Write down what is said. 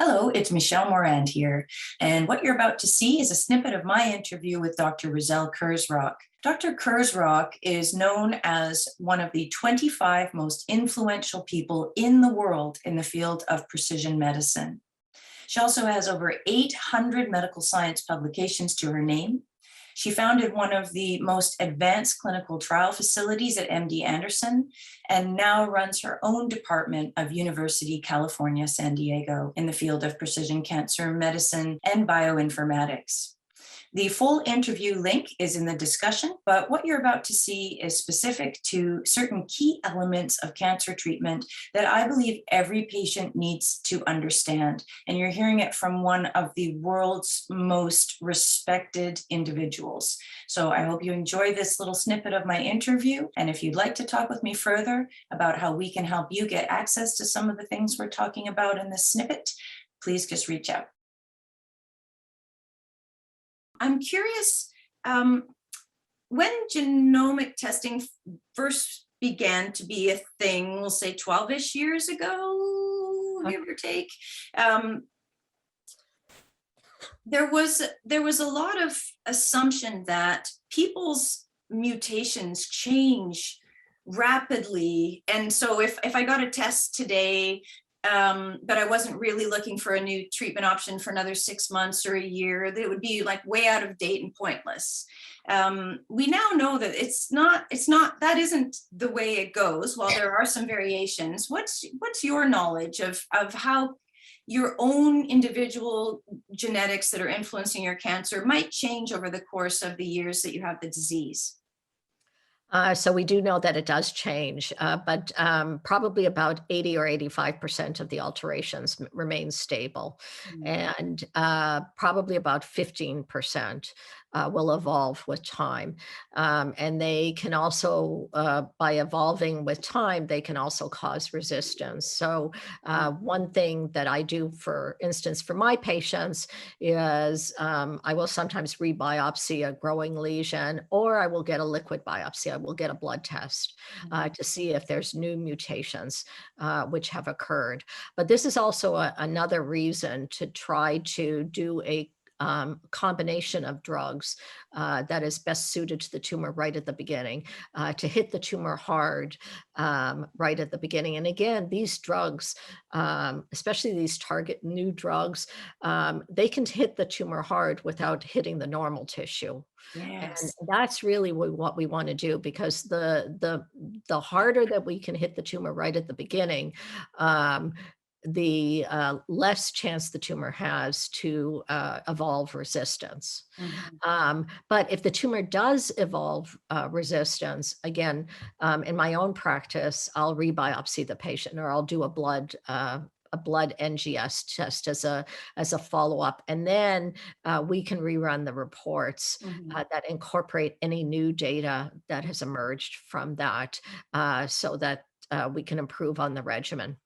Hello, it's Michelle Morand here, and what you're about to see is a snippet of my interview with Dr. Razelle Kurzrock. Dr. Kurzrock is known as one of the 25 most influential people in the world in the field of precision medicine. She also has over 800 medical science publications to her name. She founded one of the most advanced clinical trial facilities at MD Anderson and now runs her own department of University California, San Diego in the field of precision cancer medicine and bioinformatics. The full interview link is in the discussion, but what you're about to see is specific to certain key elements of cancer treatment that I believe every patient needs to understand. And you're hearing it from one of the world's most respected individuals. So I hope you enjoy this little snippet of my interview. And if you'd like to talk with me further about how we can help you get access to some of the things we're talking about in this snippet, please just reach out. I'm curious, when genomic testing first began to be a thing, we'll say 12-ish years ago, give or take, there was a lot of assumption that people's mutations change rapidly. And so if I got a test today, but I wasn't really looking for a new treatment option for another 6 months or a year, that would be like way out of date and pointless. We now know that that isn't the way it goes. While there are some variations, what's your knowledge of how your own individual genetics that are influencing your cancer might change over the course of the years that you have the disease? So we do know that it does change, but probably about 80 or 85% of the alterations remain stable. And probably about 15% will evolve with time. And they can also, by evolving with time, they can also cause resistance. So one thing that I do, for instance, for my patients is I will sometimes rebiopsy a growing lesion, or I will get a liquid biopsy. I will get a blood test to see if there's new mutations which have occurred. But this is also another reason to try to do a combination of drugs that is best suited to the tumor right at the beginning, to hit the tumor hard right at the beginning. And again, these drugs, especially these target new drugs, they can hit the tumor hard without hitting the normal tissue. Yes. And that's really what we want to do, because the harder that we can hit the tumor right at the beginning, the less chance the tumor has to evolve resistance. But if the tumor does evolve resistance, again, in my own practice, I'll rebiopsy the patient, or I'll do a blood NGS test as a follow-up, and then we can rerun the reports that incorporate any new data that has emerged from that, so that we can improve on the regimen.